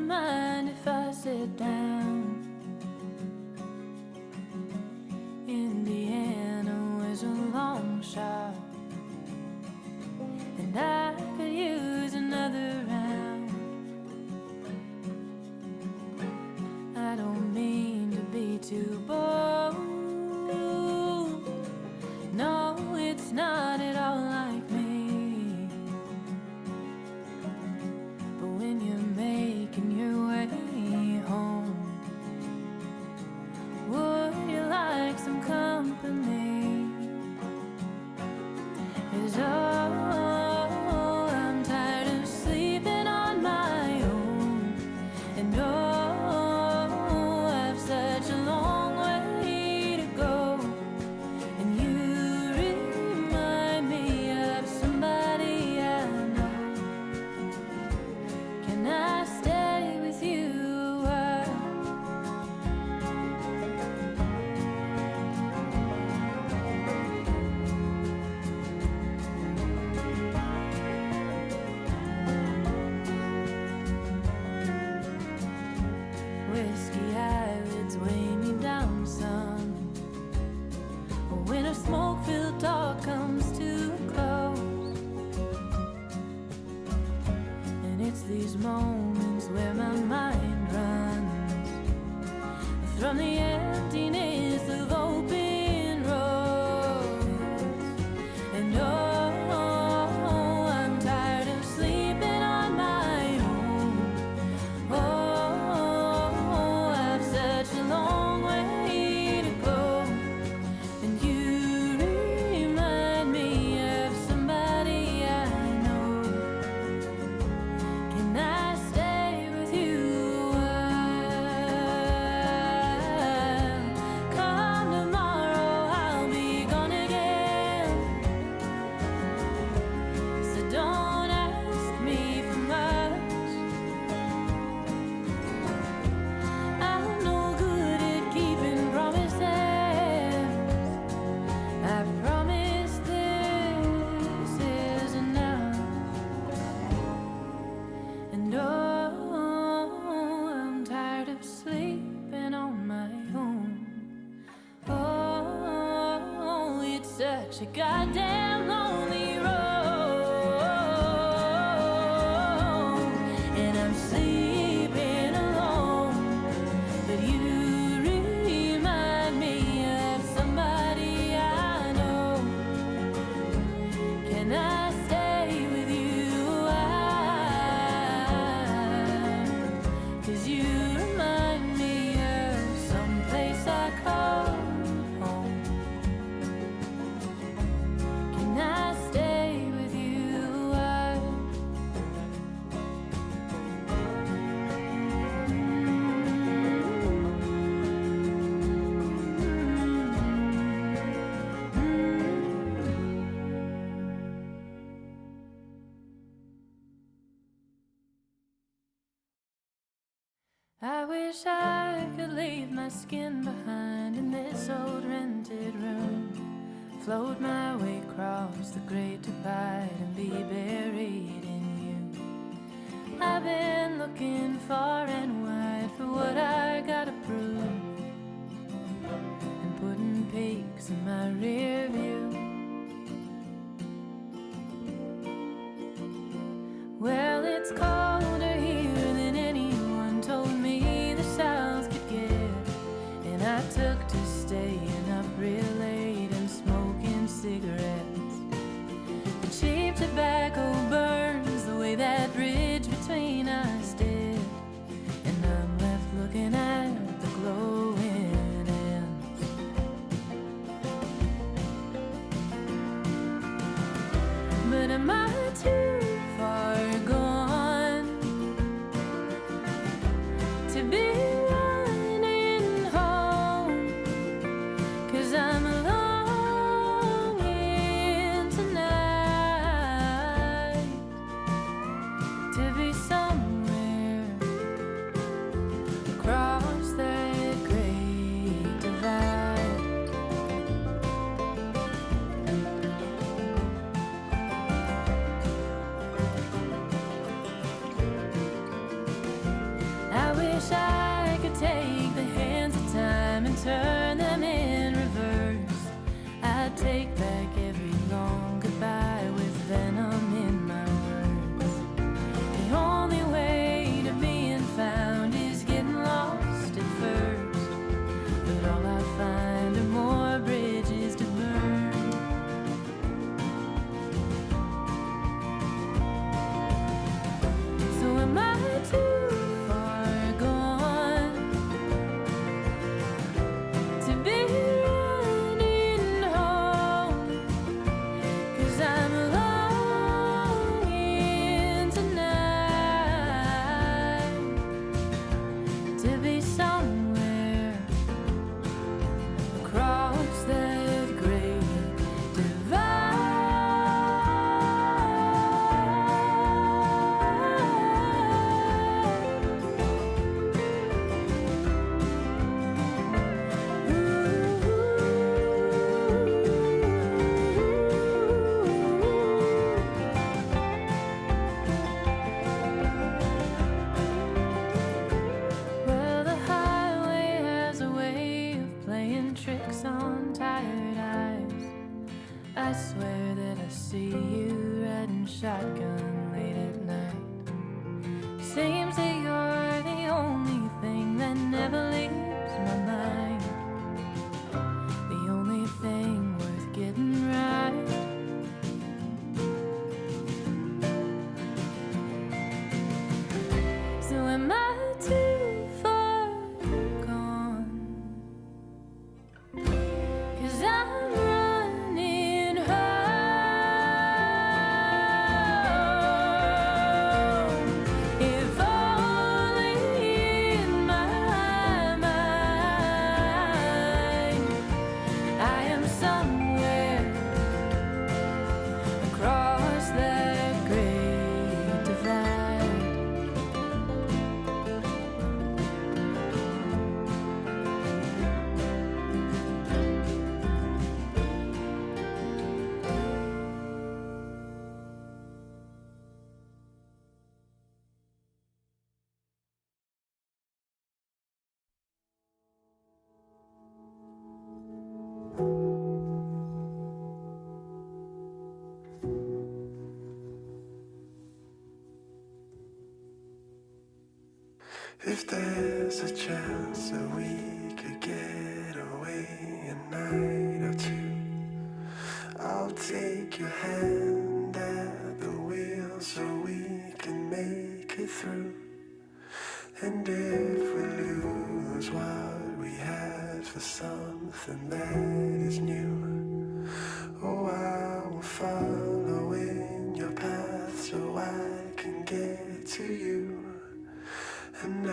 mind if I sit down? Indiana was a long shot, and I could use another round. I don't mean to be too bold. No, it's not at all like me. But when you're making your way home, would you like some company? 'Cause oh, I'm tired of sleeping on my own. And oh, I've such a long way to go. And you remind me of somebody I know. Can I stay with you a while? Whiskey eyelids weigh me down some. When a smoke-filled talk comes too close, and it's these moments where my mind runs from the emptiness of open roads. And oh, I'm tired of sleeping on my own. Oh, I've such a long way to go. And you remind me of somebody I know. Can I stay with you a while? Come tomorrow, I'll be gone again. So don't ask me for much. I'm no good at keeping promises. I promise this is enough. And oh, I'm tired of sleeping on my own. Oh, it's such a goddamn lonely road, and I'm sleeping alone. But you remind me of somebody I know. Can I stay with you a while? 'Cause you remind me of someplace I call home. Can I stay with you a while? I wish I could leave my skin behind in this old rented room, float my way across the great divide and be buried in you. I've been looking far and wide for what I gotta prove, and putting peaks in my rear view. Well, it's colder here than anyone told me the South could get, and I took to staying up real late and smoking cigarettes. The cheap tobacco burns the way that bridge between us did, and I'm left looking at the glowing ends. But am I too far gone wish I could take the hands of time and turn them in reverse. I'd take back every long goodbye with venom in my words. The only way to being found is getting lost at first, but all I find are more bridges to burn. So am I too far gone to be running home? 'Cause I'm longing tonight to be somewhere across that great Well, the highway has a way of playing tricks on tired eyes. I swear that I see you riding shotgun late at night. Seems that you're the only thing that never leaves my mind, the only thing worth getting right. So am I too far gone? 'Cause I'm running home. If only in my mind I am somewhere across that great divide. If there's a chance that we could get away a night or two, I'll take your hand at the wheel so we can make it through. And if we lose what we had for something that is new, oh, I will follow in your path so I can get to you. And